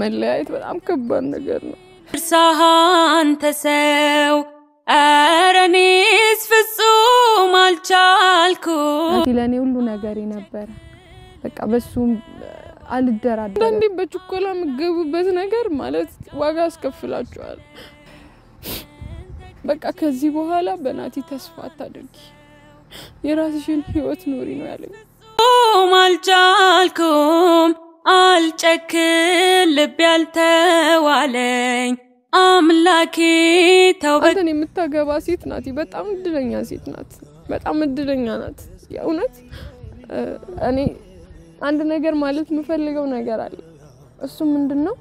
መለያየት በጣም ከባድ ነገር ነው እርሳሃን ተሰው አረኔስ ፍጹም አልቻልኩም ለኔ ሁሉ ነገር ነበር በቃ በሱም አልደራደር አንዴ በችኮላ መገቡበት ነገር ማለት ዋጋ አስከፍላችኋል በቃ ከዚህ በኋላ በናቲ ተስፋ አታድርጊ የራስሽን ህይወት ኑሪ ነው ያለኝ አልቻልኩም አልጨክል ልብ ያልተዋለኝ አምላኬ አንተን የምታገባ ሴት ናት በጣም እድለኛ ሴት ናት በጣም እድለኛ ናት የእውነት እኔ አንድ ነገር ማለት የምፈልገው ነገር አለ እሱ ምንድነው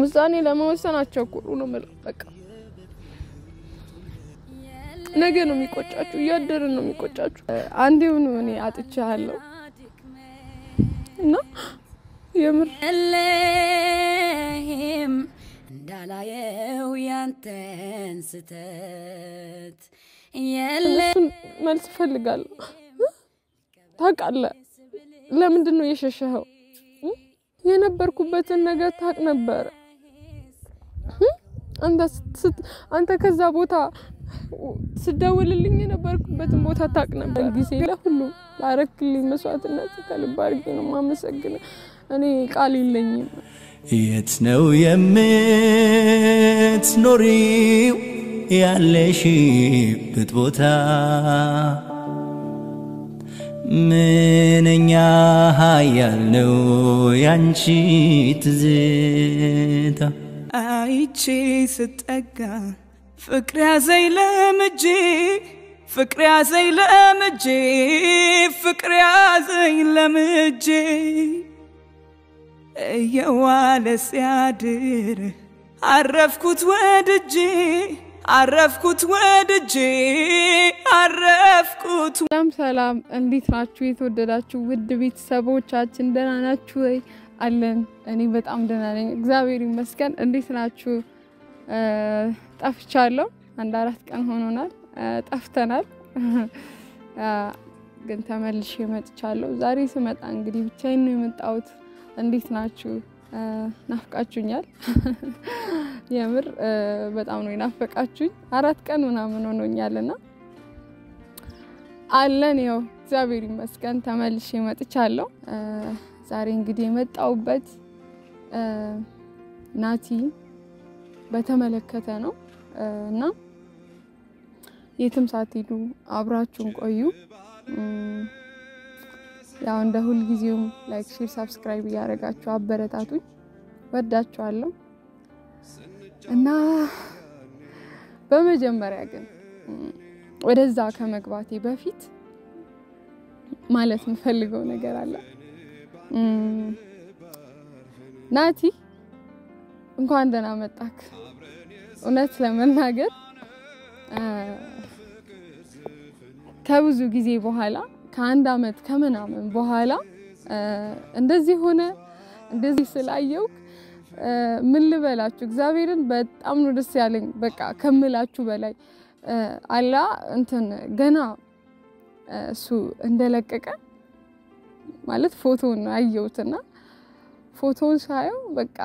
ውሳኔ ለመወሰናቸው እኮ ነው በቃ ነገ ነው የሚቆጫችሁ ያደረን ነው የሚቆጫችሁ አንዴው ነው እኔ አጥቻለሁ እና የምር ለህም እንዳላየው ያንተን ስተት የለም መልስ ፈልጋለሁ ታውቃለህ ለምንድን ነው የሸሸኸው የነበርኩበትን ነገር ታውቅ ነበር አንተ ከዛ ቦታ ስደውልልኝ የነበርኩበትን ቦታ ታውቅ ነበር ጊዜ ለሁሉ ላረክልኝ መስዋዕትነት ከልብ አድርጌ ነው ማመሰግነው እኔ ቃል የለኝም የት ነው የምትኖሪው ያለሽበት ቦታ ምንኛ ኃያል ነው ያንቺ ትዝታ አይቼ ስጠጋ ፍቅር ያዘኝ ለምጄ ፍቅር ያዘኝ ለምጄ ፍቅር ያዘኝ ለምጄ የዋለ ሲያድር አረፍኩት ወድጄ አረፍኩት ሰላም እንዴት ናችሁ የተወደዳችሁ ውድ ቤተሰቦቻችን ደህና ናችሁ ወይ አለን እኔ በጣም ደህና ነኝ እግዚአብሔር ይመስገን እንዴት ናችሁ ጠፍቻለሁ አንድ 4 ቀን ሆኖናል ጠፍተናል ግን ተመልሼ መጥቻለሁ ዛሬ ስመጣ እንግዲህ ብቻዬን ነው የመጣሁት እንዴት ናችሁ ናፍቃችሁኛል የምር በጣም ነው ናፍቃችሁኝ 4 ቀን ምናምን ሆኖኛልና አለን ያው እግዚአብሔር ይመስገን ተመልሼ መጥቻለሁ ዛሬ እንግዲህ የመጣሁበት ናቲ በተመለከተ ነው እና የትም ሳትሄዱ አብራችሁን ቆዩ ያው እንደ ሁሉ ጊዜው ላይክ ሼር ሰብስክራይብ ያደርጋችሁ አበረታቱኝ ወዳችኋለሁ እና በመጀመሪያ ግን ወደዛ ከመግባቴ በፊት ማለት የምፈልገው ነገር አለ ናቲ እንኳን ደህና መጣክ እውነት ለመናገር ከብዙ ጊዜ በኋላ ከአንድ አመት ከምናምን በኋላ እንደዚህ ሆነ እንደዚህ ስላየው ምን ልበላችሁ እግዚአብሔርን በጣም ነው ደስ ያለኝ በቃ ከምላችሁ በላይ አላ እንትን ገና እሱ እንደለቀቀ ማለት ፎቶውን አየሁትና ፎቶውን ሳየው በቃ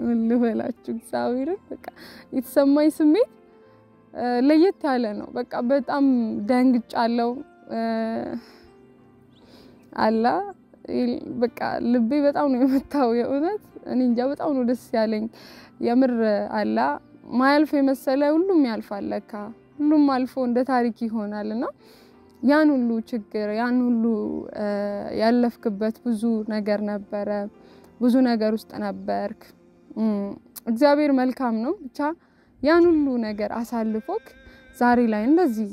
ምን ልበላችሁ እግዚአብሔርን በቃ የተሰማኝ ስሜት ለየት ያለ ነው በቃ በጣም ደንግጫለሁ አላ በቃ ልቤ በጣም ነው የመታው የእውነት እኔ እንጃ በጣም ነው ደስ ያለኝ የምር አላ ማያልፍ የመሰለ ሁሉም ያልፋል ለካ ሁሉም አልፎ እንደ ታሪክ ይሆናልና ያን ሁሉ ችግር ያን ሁሉ ያለፍክበት ብዙ ነገር ነበረ ብዙ ነገር ውስጥ ነበርክ እግዚአብሔር መልካም ነው ብቻ ያን ሁሉ ነገር አሳልፎክ ዛሬ ላይ እንደዚህ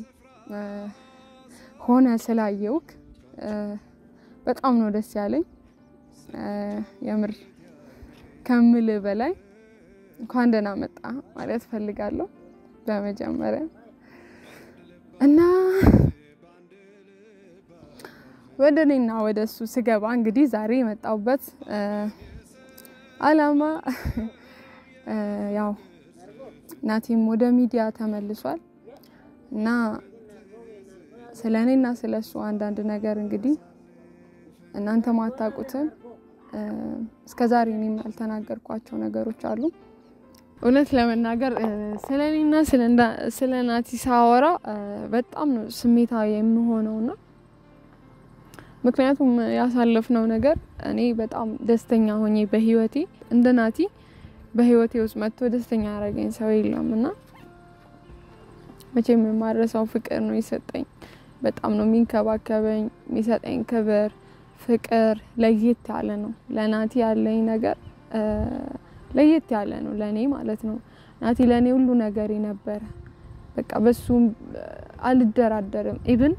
ሆነ ስላየውክ በጣም ነው ደስ ያለኝ የምር ከምል በላይ እንኳን ደህና መጣ ማለት ፈልጋለሁ በመጀመሪያ እና ወደኔና ወደሱ ስገባ እንግዲህ ዛሬ የመጣውበት አላማ ያው ናቲም ወደ ሚዲያ ተመልሷል እና ስለኔና ስለሱ አንዳንድ ነገር እንግዲህ እናንተ ማታቁትን እስከዛሬ እኔም ያልተናገርኳቸው ነገሮች አሉ። እውነት ለመናገር ስለኔና ስለናቲ ሳወራ በጣም ነው ስሜታዊ የምሆነውና ምክንያቱም ያሳለፍነው ነገር እኔ በጣም ደስተኛ ሆኜ በህይወቴ እንደናቲ በህይወቴ ውስጥ መጥቶ ደስተኛ ያረገኝ ሰው የለምና መቼም የማረሳው ፍቅር ነው የሰጠኝ። በጣም ነው የሚንከባከበኝ፣ የሚሰጠኝ ክብር፣ ፍቅር ለየት ያለ ነው። ለናቲ ያለኝ ነገር ለየት ያለ ነው ለኔ ማለት ነው። ናቲ ለኔ ሁሉ ነገር ነበር። በቃ በሱ አልደራደርም። ኢቭን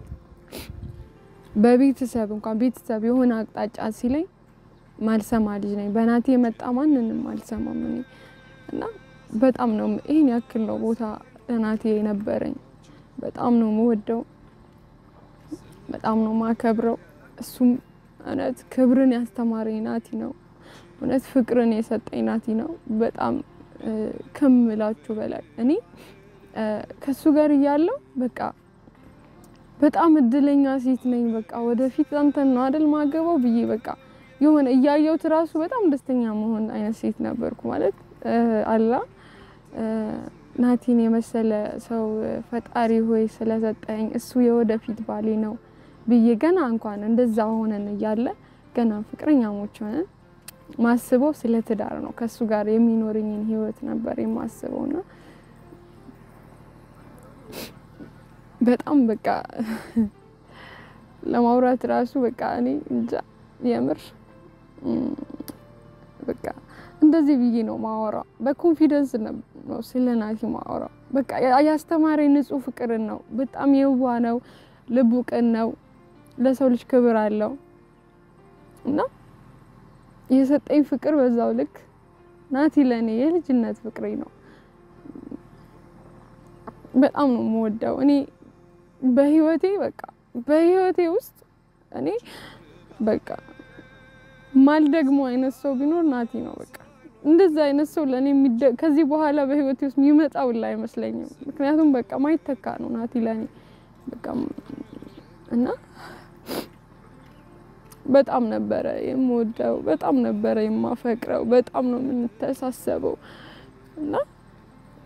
በቤተሰብ እንኳን ቤተሰብ የሆነ አቅጣጫ ሲለኝ ማልሰማ ልጅ ነኝ። በናቲ የመጣ ማንንም አልሰማም እኔ እና በጣም ነው ይሄን ያክል ነው ቦታ ለናቲ ነበረኝ። በጣም ነው የምወደው፣ በጣም ነው ማከብረው። እሱም እውነት ክብርን ያስተማረኝ ናቲ ነው። እውነት ፍቅርን የሰጠኝ ናቲ ነው። በጣም ከምላችሁ በላይ እኔ ከሱ ጋር እያለሁ በቃ በጣም እድለኛ ሴት ነኝ። በቃ ወደፊት አንተን ነው አይደል ማገባው ብዬ በቃ የሆነ እያየሁት ራሱ በጣም ደስተኛ መሆን አይነት ሴት ነበርኩ ማለት አላህ ናቲን የመሰለ ሰው ፈጣሪ ሆይ ስለሰጠኝ እሱ የወደፊት ባሌ ነው ብዬ ገና እንኳን እንደዛ ሆነን እያለ ገና ፍቅረኛሞች ሆነን ማስበው ስለ ትዳር ነው። ከሱ ጋር የሚኖርኝን ህይወት ነበር የማስበውና በጣም በቃ ለማውራት ራሱ በቃ እኔ እንጃ የምር በቃ እንደዚህ ብዬ ነው ማወራው። በኮንፊደንስ ነው ስለናቲ ማወራው። በቃ ያስተማረኝ ንጹህ ፍቅርን ነው። በጣም የዋ ነው፣ ልቡ ቅን ነው፣ ለሰው ልጅ ክብር አለው እና የሰጠኝ ፍቅር በዛው ልክ ናቲ ለኔ የልጅነት ፍቅሬ ነው። በጣም ነው የምወደው። እኔ በህይወቴ ውስጥ እኔ በቃ ማልደግሞ አይነት ሰው ቢኖር ናቲ ነው። በቃ እንደዛ አይነት ሰው ለኔ ከዚህ በኋላ በህይወቴ ውስጥ የሚመጣው አይመስለኝም። ምክንያቱም በቃ ማይተካ ነው ናቲ ለኔ በቃ እና በጣም ነበረ የምወደው፣ በጣም ነበረ የማፈቅረው፣ በጣም ነው የምንተሳሰበው እና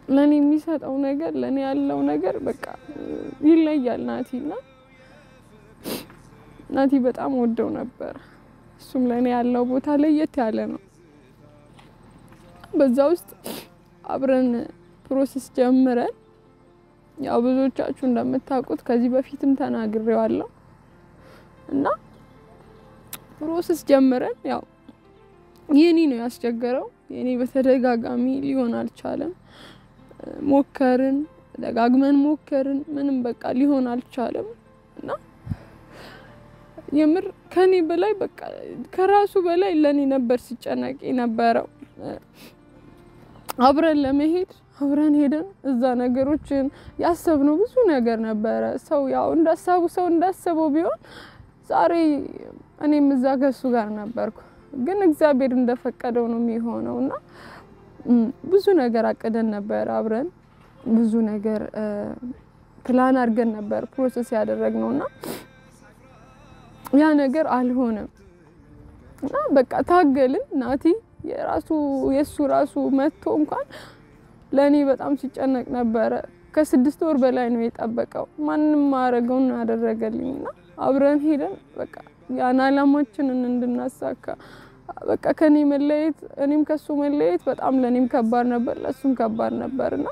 ለኔ የሚሰጠው ነገር ለኔ ያለው ነገር በቃ ይለያል። ናቲ በጣም ወደው ነበር። እሱም ለኔ ያለው ቦታ ለየት ያለ ነው። በዛ ውስጥ አብረን ፕሮሰስ ጀምረን ያው ብዙዎቻችሁ እንደምታውቁት ከዚህ በፊትም ተናግሬዋለሁ እና ፕሮሰስ ጀምረን ያው የኔ ነው ያስቸገረው። የኔ በተደጋጋሚ ሊሆን አልቻለም። ሞከርን፣ ደጋግመን ሞከርን፣ ምንም በቃ ሊሆን አልቻለም እና የምር ከኔ በላይ በቃ ከራሱ በላይ ለኔ ነበር ሲጨነቅ የነበረው። አብረን ለመሄድ አብረን ሄደን እዛ ነገሮችን ያሰብነው ብዙ ነገር ነበረ። ሰው ያው እንዳሰበው ቢሆን ዛሬ እኔም እዛ ከሱ ጋር ነበርኩ። ግን እግዚአብሔር እንደፈቀደው ነው የሚሆነውና ብዙ ነገር አቀደን ነበር አብረን፣ ብዙ ነገር ፕላን አድርገን ነበር ፕሮሰስ ያደረግነውና ያ ነገር አልሆነም እና በቃ ታገልን። ናቲ የሱ ራሱ መጥቶ እንኳን ለኔ በጣም ሲጨነቅ ነበር። ከ6 ወር በላይ ነው የጠበቀው። ማንንም ማረገውን ያደረገልኝና አብረን ሄደን በቃ ያን አላማችንን እንድናሳካ በቃ ከኔ መለየት እኔም ከሱ መለየት በጣም ለኔም ከባድ ነበር፣ ለሱም ከባድ ነበርና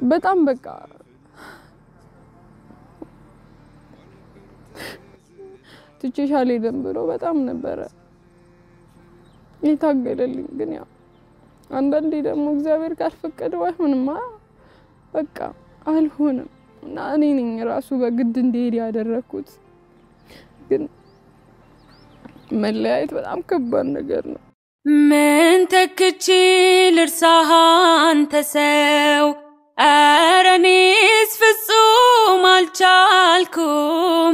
በጣም በቃ ትቼሻል ሄደን ብሎ በጣም ነበር የታገለልኝ። ግን ያው አንዳንዴ ደግሞ እግዚአብሔር ካልፈቀደው አይሆንም። በቃ አልሆነም እና እኔ ነኝ ራሱ በግድ እንዲሄድ ያደረኩት። ግን መለያየት በጣም ከባድ ነገር ነው። ምን ተክቼ ልርሳህ አንተ ሰው፣ ኧረ እኔስ ፍጹም አልቻልኩም።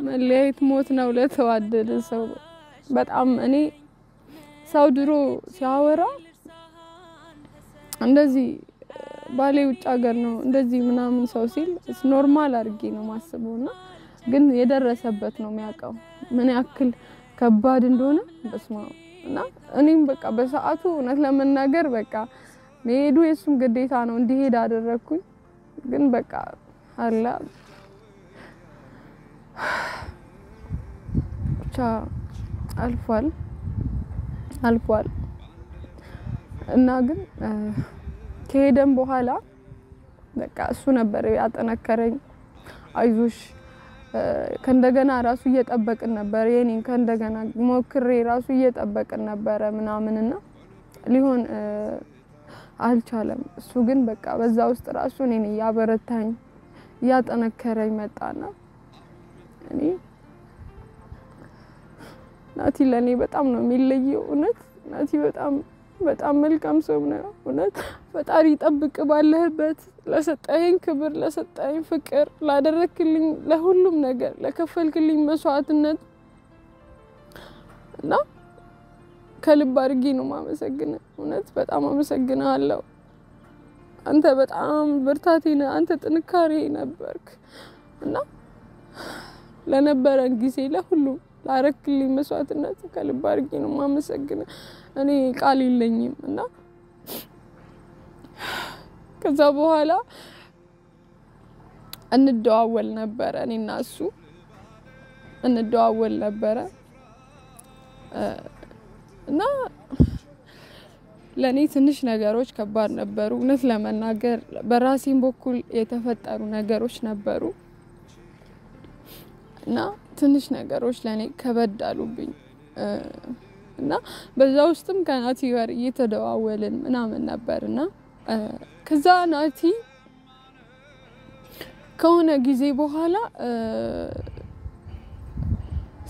መለያየት ሞት ነው ለተዋደደ ሰው። በጣም እኔ ሰው ድሮ ሲያወራ እንደዚህ ባሌ ውጭ ሀገር ነው እንደዚህ ምናምን ሰው ሲል ኖርማል አድርጌ ነው ማስበውና ግን የደረሰበት ነው የሚያውቀው ምን ያክል ከባድ እንደሆነ በስማው እና እኔም በቃ በሰዓቱ እውነት ለመናገር በቃ መሄዱ የሱም ግዴታ ነው እንዲሄድ አደረኩኝ ግን በቃ አላ ብቻ አልፏል እና ግን ከሄደም በኋላ በቃ እሱ ነበር ያጠነከረኝ አይዞሽ ከእንደገና ራሱ እየጠበቅን ነበር የኔን ከእንደገና ሞክሬ ራሱ እየጠበቅን ነበር ምናምንና ሊሆን አልቻለም እሱ ግን በቃ በዛ ውስጥ ራሱ እኔን ያበረታኝ ያጠነከረኝ መጣና እኔ ናቲ ለኔ በጣም ነው የሚለየው እውነት ናቲ በጣም መልካም ሰው ነው እውነት ፈጣሪ ይጠብቅ ባለህበት ለሰጠኸኝ ክብር ለሰጠኸኝ ፍቅር ላደረክልኝ ለሁሉም ነገር ለከፈልክልኝ መስዋዕትነት እና ከልብ አድርጌ ነው ማመሰግነው እውነት በጣም አመሰግናለሁ አንተ በጣም ብርታቴ ነህ አንተ ጥንካሬ ነበርክ እና ለነበረን ጊዜ ለሁሉም ላረክልኝ መስዋዕትነት ከልብ አድርጌ ነው ማመሰግነው እኔ ቃል የለኝም እና ከዛ በኋላ እንደዋወል ነበር እኔና እሱ እንደዋወል ነበር እና ለኔ ትንሽ ነገሮች ከባድ ነበሩ እውነት ለመናገር በራሴም በኩል የተፈጠሩ ነገሮች ነበሩ እና ትንሽ ነገሮች ለኔ ከበዳሉብኝ እና በዛ ውስጥም ከናቲ ጋር እየተደዋወልን ምናምን ነበርና ከዛ ናቲ ከሆነ ጊዜ በኋላ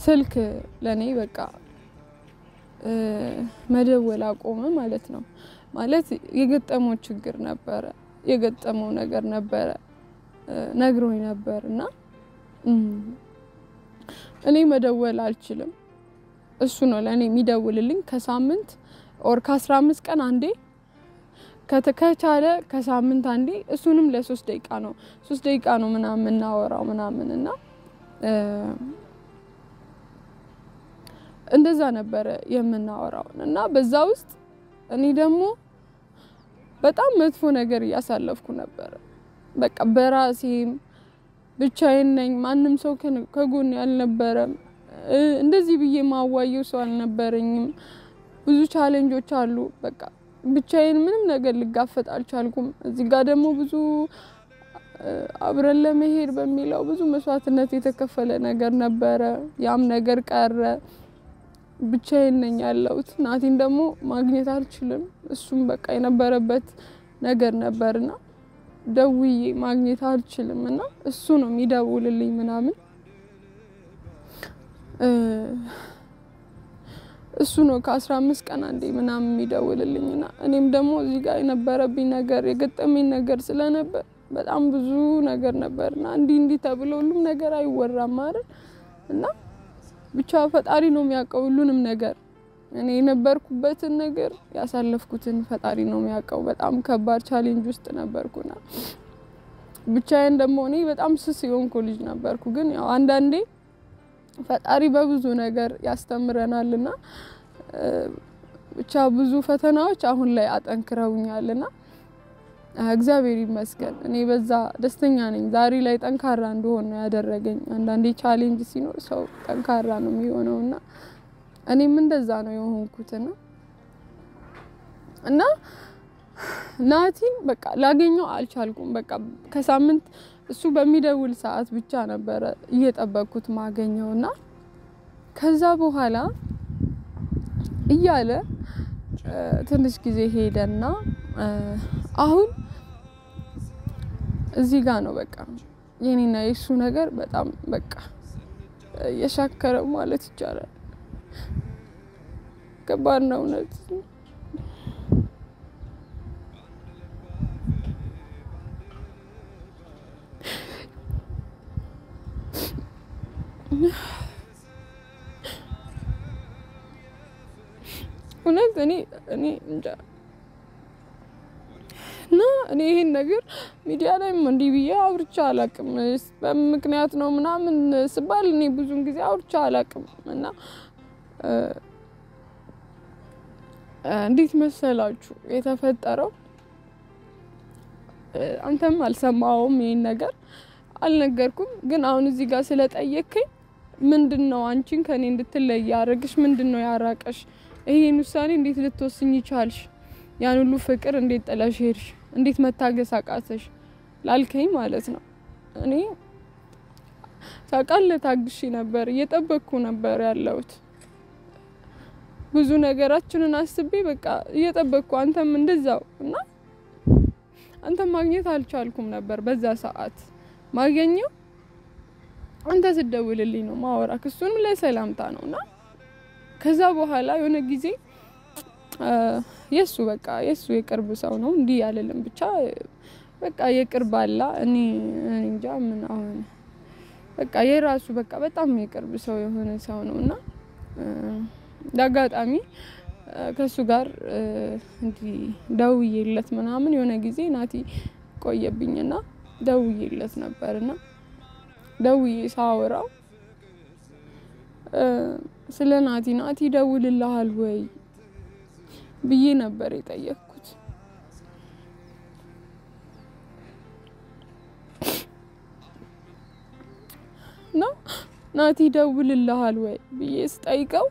ስልክ ለኔ በቃ መደወል አቆመ ማለት ነው ማለት የገጠመው ችግር ነበር የገጠመው ነገር ነበር ነግሮኝ ነበርና እኔ መደወል አልችልም እሱ ነው ለኔ የሚደውልልኝ ከሳምንት ኦር ከ15 ቀን አንዴ ከተከቻለ ከሳምንት አንዴ እሱንም ለ3 ደቂቃ ነው 3 ደቂቃ ነው ምናምን እናወራው ምናምንና እንደዛ ነበር የምናወራው እና በዛ ውስጥ እኔ ደግሞ በጣም መጥፎ ነገር ያሳለፍኩ ነበር በቃ በራሴም ብቻዬን ነኝ ማንንም ሰው ከጎን ያልነበረም እንደዚህ ብዬ ማዋየው ሰው አልነበረኝም ብዙ ቻሌንጆች አሉ በቃ ብቻዬን ምንም ነገር ልጋፈጥ አልቻልኩም እዚህ ጋር ደግሞ ብዙ አብረን ለመሄድ በሚለው ብዙ መስዋዕትነት የተከፈለ ነገር ነበር ያም ነገር ቀረ ብቻዬን ነኝ ያለሁት ናቲን ደግሞ ማግኘት አልችልም እሱም በቃ የነበረበት ነገር ነበርና ደውዬ ማግኘት አልችልምና እሱ ነው የሚደውልልኝ ምናምን እሱ ነው ከ15 ቀን አንዴ ምናምን የሚደውልልኝና እኔም ደግሞ እዚህ ጋር የነበረብኝ ነገር የገጠመኝ ነገር ስለነበር በጣም ብዙ ነገር ነበርና እንዲ ተብሎ ሁሉም ነገር አይወራም አይደል እና ብቻ ፈጣሪ ነው የሚያውቀው ሁሉንም ነገር እኔ የነበርኩበትን ነገር ያሳለፍኩትን ፈጣሪ ነው የሚያውቀው በጣም ከባድ ቻሌንጅ ውስጥ ነበርኩና ብቻዬን ደግሞ እኔ በጣም ስስ የሆንኩ ልጅ ነበርኩ ግን ያው አንዳንዴ ፈጣሪ በብዙ ነገር ያስተምረናልና ብቻ ብዙ ፈተናዎች አሁን ላይ አጠንክረውኛልና እግዚአብሔር ይመስገን እኔ በዛ ደስተኛ ነኝ ዛሬ ላይ ጠንካራ እንደሆነ ነው ያደረገኝ አንዳንዴ ቻሌንጅ ሲኖር ሰው ጠንካራ ነው የሚሆነውና እኔም እንደዛ ነው የሆንኩትና እና ናቲን በቃ ላገኘው አልቻልኩም በቃ ከሳምንት እሱ በሚደውል ሰዓት ብቻ ነበር እየጠበቅኩት ማገኘውና ከዛ በኋላ እያለ ትንሽ ጊዜ ሄደና አሁን እዚህ ጋር ነው በቃ የኔና የሱ ነገር በጣም በቃ የሻከረው ማለት ይቻላል ከባድ ነው እውነት እኔ እንጃ እኔ ይሄን ነገር ሚዲያ ላይ እንዲህ ብዬ አውርቻ አላቅም በምክንያት ነው ምናምን ስባል እኔ ብዙን ጊዜ አውርቻ አላቅም እና እንዴት መሰላችሁ የተፈጠረው አንተም አልሰማውም ይሄን ነገር አልነገርኩም ግን አሁን እዚህ ጋር ስለጠየከኝ ምንድነው አንቺን ከኔ እንድትለይ ያረግሽ ምንድነው ያራቀሽ ይሄን ውሳኔ እንዴት ልትወስኝ ይቻልሽ ያን ሁሉ ፍቅር እንዴት ጥለሽ ሄድሽ እንዴት መታገስ አቃተሽ ላልከኝ ማለት ነው እኔ ታውቃለህ ታግሺ ነበር እየጠበቅኩ ነበር ያለሁት ብዙ ነገራችንን አስቤ በቃ እየጠበቅኩ አንተም እንደዛው እና አንተም ማግኘት አልቻልኩም ነበር በዛ ሰዓት ማግኘው አንተ ስደውልልኝ ነው ማወራክ እሱንም ለሰላምታ ነውና ከዛ በኋላ የሆነ ጊዜ የሱ በቃ የሱ የቅርብ ሰው ነው እንዲ ያለልን ብቻ በቃ የቅርብ አላ እኔ እንጃ ምን አሁን በቃ የራሱ በቃ በጣም የቅርብ ሰው የሆነ ሰው ነውና ዳጋጣሚ ከሱ ጋር እንዲ ደውዬለት ምናምን የሆነ ጊዜ ናቲ ቆየብኝና ደውዬለት ነበርና ደውዬ ሳወራው ስለ ናቲ ደውልልሃል ወይ ብዬ ነበር የጠየቅኩት ነው ናቲ ደውልልሃል ወይ ብዬ ስጠይቀው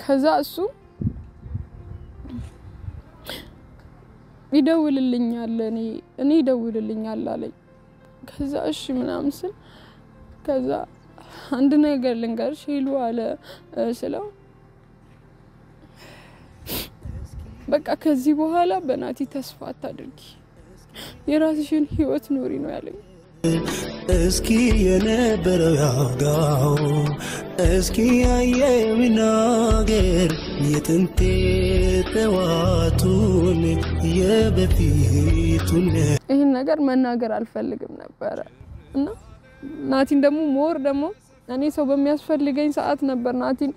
ከዛ እሱ ይደውልልኛል እኔ ይደውልልኛል አለኝ ከዛ እሺ ምናምን ስል ከዛ አንድ ነገር ልንገርሽ ሄሉ አለ ስለው በቃ ከዚህ በኋላ በናቲ ተስፋ አታድርጊ የራስሽን ህይወት ኑሪ ነው ያለኝ እስኪ የነበረው ያጋው እስኪ አየሚናገር የጥንቴ ተዋቱን የበፊቱን ይሄን ነገር መናገር አልፈልግም ነበር እና ናቲን ደግሞ ሞር ደግሞ እኔ ሰው በሚያስፈልገኝ ሰዓት ነበር ናቲን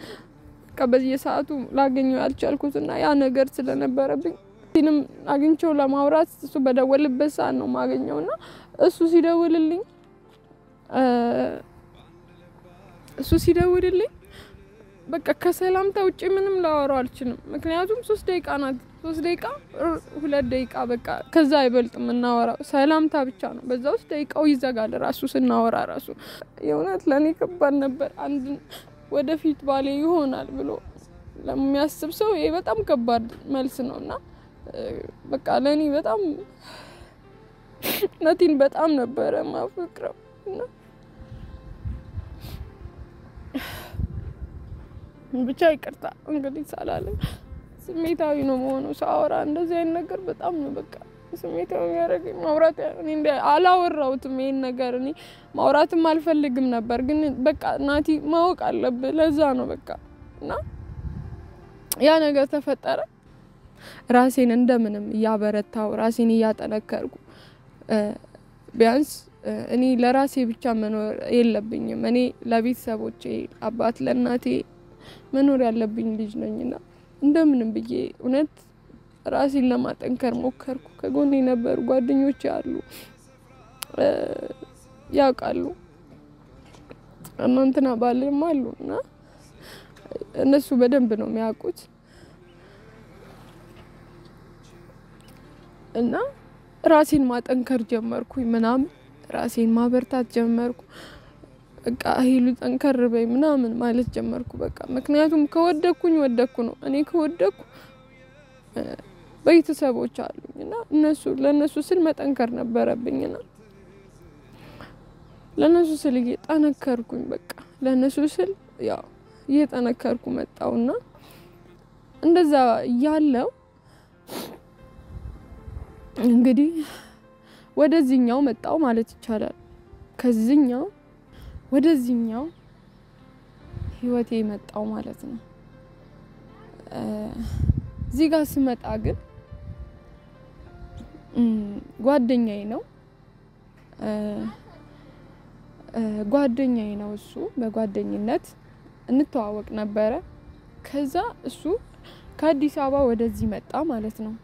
ከበዚህ ሰዓቱ ላገኘው ያልቻልኩትና ያ ነገር ስለነበረብኝ ቲንም አግኝቼው ለማውራት እሱ በደወልበት ሰዓት ነው ማገኘውና እሱ ሲደውልልኝ በቃ ከሰላምታ ውጪ ምንም ላወራው አልችልም ምክንያቱም 3 ደቂቃ ናት 3 ደቂቃ 2 ደቂቃ በቃ ከዛ አይበልጥም እናወራው ሰላምታ ብቻ ነው በዛው ደቂቃው ይዘጋል ራሱ ስናወራ ራሱ የእውነት ለኔ ከባድ ነበር አንድ ወደፊት ባሌ ይሆናል ብሎ ለሚያስብ ሰው ይሄ በጣም ከባድ መልስ ነውና በቃ ለኔ በጣም ናቲን በጣም ነበር ማፍቅረው እና ብቻ ይቅርታ እንግዲህ ሳላለ ስሜታዊ ነው መሆኑ ሳወራ እንደዚህ አይነት ነገር በጣም ነው በቃ ስሜታዊ ያረገኝ ማውራት እኔ እንደ አላወራውትም ይሄን ነገር እኔ ማውራትም አልፈልግም ነበር ግን በቃ ናቲ ማወቅ አለበት ለዛ ነው በቃ እና ያ ነገር ተፈጠረ ራሴን እንደምንም ያበረታው ራሴን ያጠነከርኩ ቢያንስ እኔ ለራሴ ብቻ መኖር የለብኝም እኔ ለቤተሰቦቼ አባት ለናቴ መኖር ያለብኝ ልጅ ነኝና እንደምንም ብዬ እውነት ራሴን ለማጠንከር ሞከርኩ ከጎኔ ነበር ጓደኞቼ አሉ ያውቃሉ እናንተና ባልም አሉና እነሱ በደንብ ነው የሚያውቁት እና ራሴን ማጠንከር ጀመርኩኝ ምናምን ራሴን ማበርታት ጀመርኩ በቃ ሄሉ ጠንከር በይ ምናምን ማለት ጀመርኩ በቃ ምክንያቱም ከወደኩኝ ወደኩ ነው እኔ ከወደኩ ቤተሰቦች አሉኝና ለነሱ ስል መጠንከር ነበረብኝና ለነሱ ስል እየጠነከርኩኝ በቃ ለነሱ ስል ያው እየጠነከርኩ መጣውና እንደዛ ያለው እንግዲህ ወደዚህኛው መጣው ማለት ይቻላል ከዚህኛው ወደዚህኛው ህይወቴ መጣው ማለት ነው እዚህ ጋር ስመጣ ግን ጓደኛዬ ነው እሱ በጓደኝነት እንተዋወቅ ነበር ከዛ እሱ ከአዲስ አበባ ወደዚህ መጣ ማለት ነው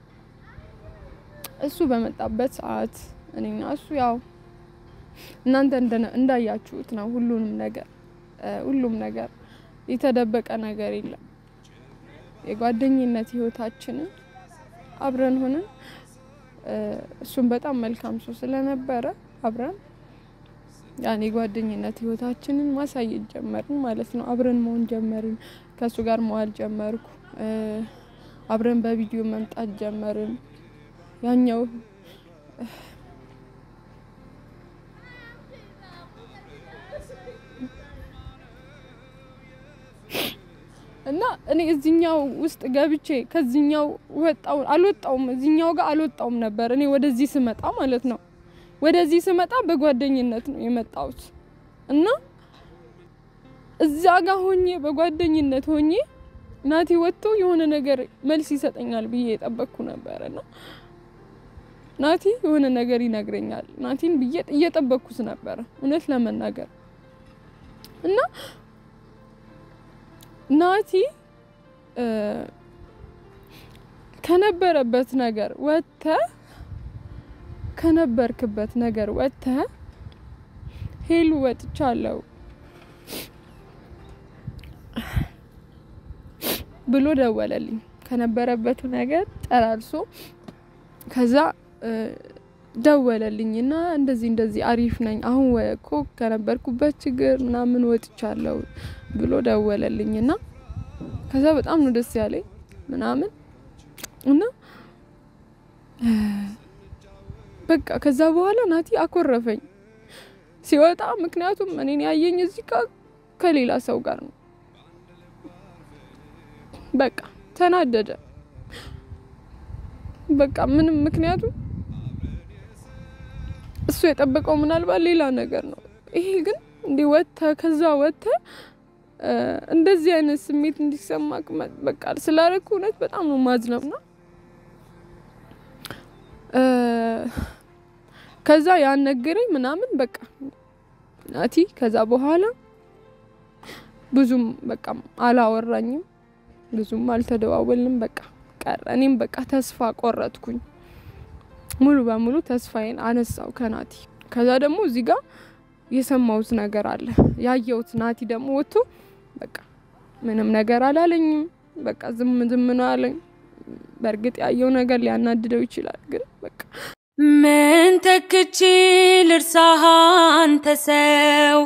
እሱ በመጣበት ሰዓት እኔና እሱ ያው እናንተ እንዳያችሁት ነው ሁሉም ነገር የተደበቀ ነገር የለም። የጓደኝነት ህይወታችንን አብረን ሆነን እሱም በጣም መልካም ሰው ስለነበረ አብረን ያኔ ጓደኝነት ህይወታችንን ማሳየት ጀመርን ማለት ነው። አብረን መሆን ጀመርን። ከሱ ጋር መዋል ጀመርኩ። አብረን በቪዲዮ መምጣት ጀመርን። ያኛው እና እኔ እዚህኛው ውስጥ ገብቼ ከዚህኛው አልወጣውም እዚህኛው ጋር አልወጣውም ነበር። እኔ ወደዚህ ስመጣ ማለት ነው ወደዚህ ስመጣ በጓደኝነት ነው የመጣሁት እና እዛ ጋር ሆኜ በጓደኝነት ሆኜ ናቲ ወጥቶ የሆነ ነገር መልስ ይሰጠኛል ብዬ የጠበቅኩ ነበርና ናቲ የሆነ ነገር ይነግረኛል ናቲን ብዬ እየጠበቅኩት ነበር እውነት ለመናገር እና ናቲ ከነበረበት ነገር ከነበርክበት ነገር ወጥተህ ሄሉ ወጥቻለሁ ብሎ ደወለልኝ። ከነበረበት ነገር ጨራርሶ ከዛ ደወለልኝና እንደዚህ አሪፍ ነኝ አሁን ወኮ ከነበርኩበት ችግር ምናምን ወጥቻለሁ ብሎ ደወለልኝና ከዛ በጣም ነው ደስ ያለኝ ምናምን እና በቃ ከዛ በኋላ ናቲ አኮረፈኝ ሲወጣ። ምክንያቱም እኔን ያየኝ እዚህ ጋር ከሌላ ሰው ጋር ነው። በቃ ተናደደ። በቃ ምንም ምክንያቱም እሱ የጠበቀው ምናልባት ሌላ ነገር ነው። ይሄ ግን እንዲወጣ ከዛ ወጣ እንደዚህ አይነት ስሜት እንዲሰማክ በቃ ስላረኩ እውነት በጣም ነው ማዝነውና ከዛ ያን ነገረኝ ምናምን በቃ ናቲ ከዛ በኋላ ብዙም በቃ አላወራኝም ብዙም አልተደዋወልንም። በቃ ቀረ። እኔም በቃ ተስፋ ቆረጥኩኝ። ሙሉ በሙሉ ተስፋዬን አነሳው ከናቲ። ከዛ ደግሞ እዚህ ጋር የሰማሁት ነገር አለ ያየሁት ናቲ ደግሞ ወጥቶ በቃ ምንም ነገር አላለኝም። በቃ ዝም ነው አለኝ። በርግጥ ያየው ነገር ሊያናድደው ይችላል ግን በቃ ምን ተክቼ ልርሳህ አንተ ሰው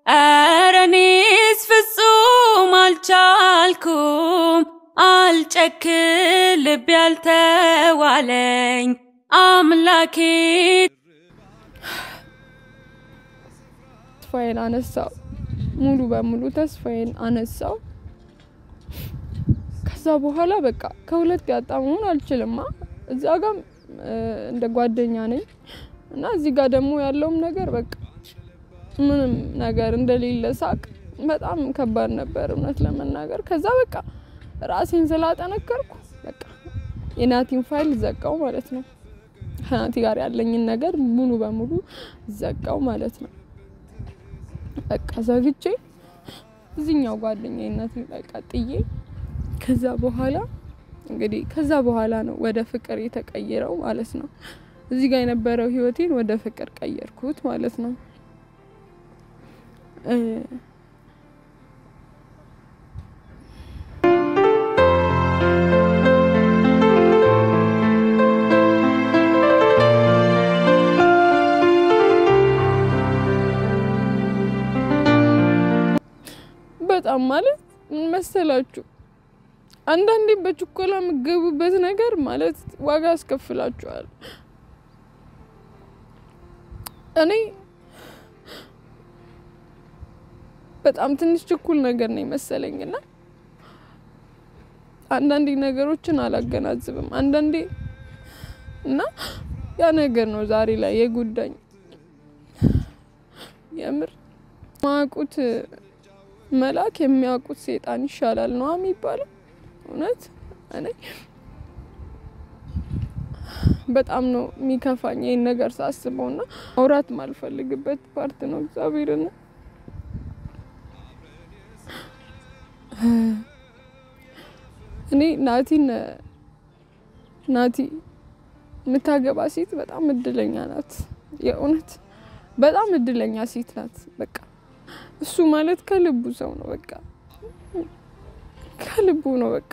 ኧረ እኔስ ፍጹም አልቻልኩም አልጨክን ልቤ ያልተዋለኝ አምላኬ። ተስፋዬን አነሳው ሙሉ በሙሉ ተስፋዬን አነሳው። ከዛ በኋላ በቃ ከሁለት ያጣሙን አልችልማ እዛ ጋር እንደ ጓደኛ ነኝ እና እዚህ ጋር ደግሞ ያለውም ነገር በቃ ምንም ነገር እንደሌለ ሳቅ በጣም ከባድ ነበር እውነት ለመናገር። ከዛ በቃ ራሴን ስላጠነከርኩ በቃ የናቲን ፋይል ዘጋው ማለት ነው። ከናቲ ጋር ያለኝን ነገር ሙሉ በሙሉ ዘጋው ማለት ነው። በቃ ዘግቼ እዚህኛው ጓደኛዬነት በቃ ጥዬ ከዛ በኋላ እንግዲህ ከዛ በኋላ ነው ወደ ፍቅር የተቀየረው ማለት ነው። እዚህ ጋር የነበረው ህይወቴን ወደ ፍቅር ቀየርኩት ማለት ነው። በጣም ማለት ምን መሰላችሁ አንዳንዴ በችኮላ መገቡበት ነገር ማለት ዋጋ ያስከፍላችኋል። እኔ በጣም ትንሽ ችኩል ነገር ነው መሰለኝና አንዳንዴ ነገሮችን አላገናዝብም አንዳንዴ እና ያ ነገር ነው ዛሬ ላይ የጉዳኝ የምር ማቁት መላክ የሚያውቁት ሰይጣን ይሻላል ነው የሚባለው። እውነት እኔ በጣም ነው የሚከፋኝ ይሄን ነገር ሳስበውና አውራት ማልፈልግበት ፓርት ነው እግዚአብሔርና እኔ ናቲ የምታገባ ሴት በጣም እድለኛ ናት። የእውነት በጣም እድለኛ ሴት ናት። በቃ እሱ ማለት ከልቡ ሰው ነው። በቃ ከልቡ ነው። በቃ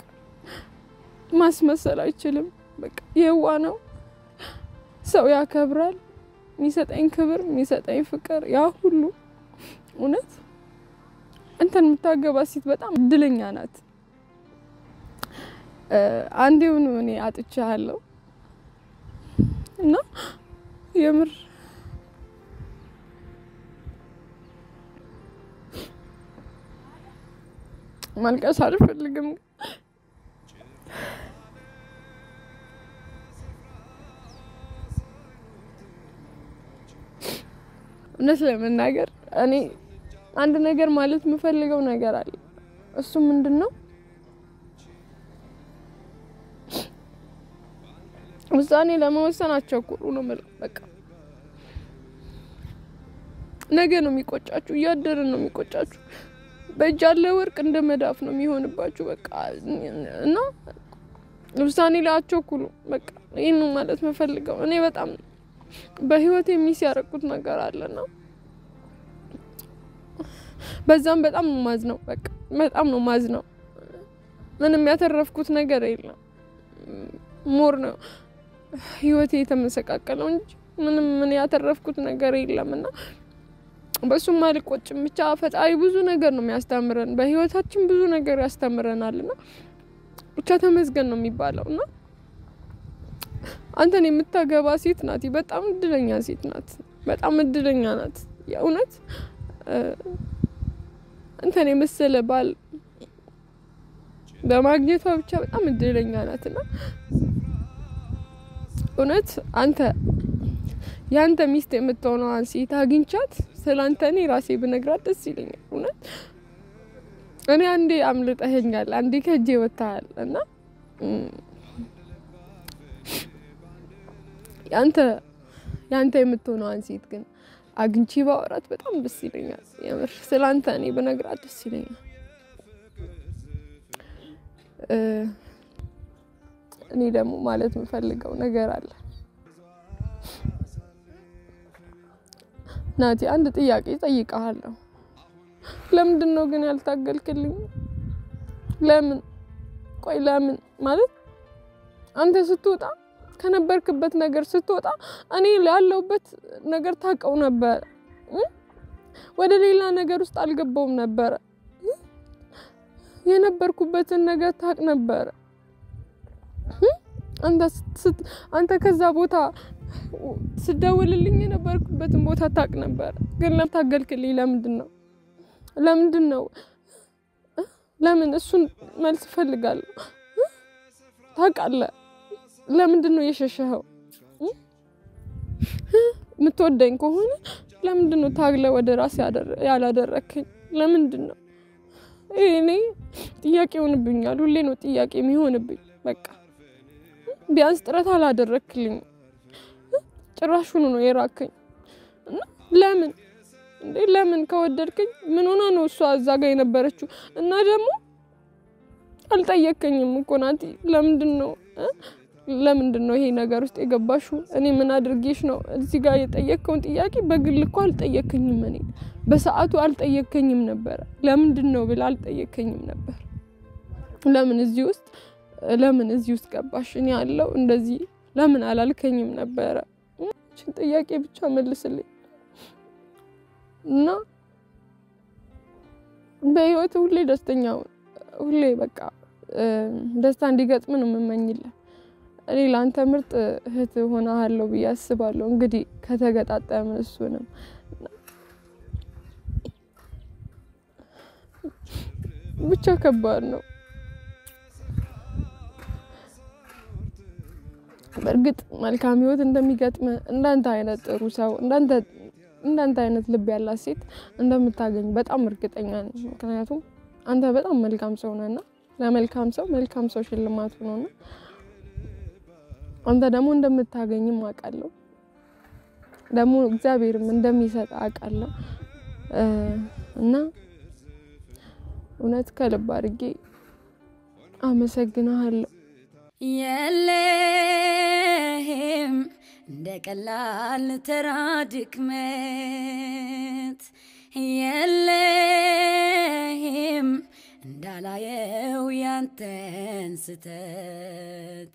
ማስመሰል አይችልም። በቃ የዋ ነው። ሰው ያከብራል። የሚሰጠኝ ክብር፣ የሚሰጠኝ ፍቅር ያ ሁሉ እውነት እንትን የምታገባ ሴት በጣም እድለኛ ናት። አንዴውን እኔ አጥቻለሁ እና የምር ማልቀስ አልፈልግም። እውነት ለመናገር እኔ አንድ ነገር ማለት የምፈልገው ነገር አለ። እሱ ምንድነው? ውሳኔ ለመወሰን አትቸኩሉ ነው የምለው። በቃ ነገ ነው የሚቆጫችሁ፣ እያደረ ነው የሚቆጫችሁ። በእጅ ያለ ወርቅ እንደ መዳፍ ነው የሚሆንባችሁ። በቃ እና ውሳኔ ላይ አትቸኩሉ። በቃ ይሄን ነው ማለት የምፈልገው። እኔ በጣም በህይወቴ ሚስ ያደረኩት ነገር አለና በዛም በጣም ማዝነው። በቃ በጣም ነው ማዝነው። ምንም ያተረፍኩት ነገር የለም። ሞር ነው ህይወቴ የተመሰቃቀለው እንጂ ምን ያተረፍኩት ነገር የለምና በሱም አልቆጭም። ብቻ ፈጣሪ ብዙ ነገር ነው የሚያስተምረን፣ በህይወታችን ብዙ ነገር ያስተምረናልና ብቻ ተመስገን ነው የሚባለውና አንተን የምታገባ ሴት ናት። በጣም እድለኛ ሴት ናት። በጣም እድለኛ ናት። የእውነት አንተን የመሰለ ባል በማግኘቷ ብቻ በጣም እድለኛ ናትና እውነት አንተ ያንተ ሚስት የምትሆነው ሴት አግኝቻት ስላንተ እኔ ራሴ ብነግራት ደስ ይለኛል። እውነት እኔ አንዴ አምልጠኸኛል፣ አንዴ ከጄ ወጣሃል እና ያንተ የምትሆነው ሴት ግን አግኝቼ ባወራት በጣም ደስ ይለኛል። የምር ስላንተ እኔ ብነግራት ደስ ይለኛል። እኔ ደግሞ ማለት የምፈልገው ነገር አለ። ናቲ አንድ ጥያቄ ጠይቀሃለሁ። ለምንድን ነው ግን ያልታገልክልኝ? ለምን? ቆይ ለምን ማለት አንተ ስትወጣ ከነበርክበት ነገር ስትወጣ እኔ ያለውበት ነገር ታቀው ነበር። ወደ ሌላ ነገር ውስጥ አልገባውም ነበር። የነበርኩበትን ነገር ታቅ ነበር። አንተ ከዛ ቦታ ስደውልልኝ የነበርኩበትን ቦታ ታቅ ነበር። ግን ለምታገልክልኝ ለምንድን ነው? ለምን? እሱን መልስ ፈልጋለሁ። ታውቃለህ ለምንድን ነው የሸሸኸው? የምትወደኝ ከሆነ ለምንድን ነው ታግለ ወደ ራስ ያላደረከኝ? ለምንድን ነው? እኔ ጥያቄ ሆነብኛል። ሁሌ ነው ጥያቄ የሚሆንብኝ። በቃ ቢያንስ ጥረት አላደረክልኝ። ጭራሹን ነው የራከኝ። ለምን እንዴ? ለምን ከወደድከኝ ምን ሆነ ነው እሷ እዛ ጋር የነበረችው? እና ደግሞ አልጠየከኝም እኮ ናቲ። ለምንድን ነው ይሄ ነገር ውስጥ የገባሽው? እኔ ምን አድርጌሽ ነው? እዚህ ጋር የጠየከውን ጥያቄ በግል እኮ አልጠየከኝም። እኔ በሰዓቱ አልጠየከኝም ነበር። ለምንድን ነው ብላ አልጠየከኝም ነበር። ለምን እዚህ ውስጥ ገባሽ? እኔ ያለው እንደዚህ ለምን አላልከኝም ነበር? እቺን ጥያቄ ብቻ መልስልኝ እና በህይወት ሁሌ ደስተኛ ሁሌ በቃ ደስታ እንዲገጥም ነው የምመኝልህ። እኔ ላንተ ምርጥ እህት ሆነሃለሁ ብዬ አስባለሁ። እንግዲህ ከተገጣጠመ እሱንም ብቻ ከባድ ነው። በእርግጥ መልካም ህይወት እንደሚገጥም እንዳንተ አይነት ጥሩ ሰው እንዳንተ አይነት ልብ ያላት ሴት እንደምታገኝ በጣም እርግጠኛ ነኝ። ምክንያቱም አንተ በጣም መልካም ሰው ነህና ለመልካም ሰው ሽልማቱ ነውና አንተ ደግሞ እንደምታገኝም አውቃለሁ። ደግሞ እግዚአብሔርም እንደሚሰጥ አውቃለሁ እና እውነት ከልብ አድርጌ አመሰግናለሁ። የለህም እንደ ቀላል ተራ ድክመት የለህም እንዳላየው ያንተን ስተት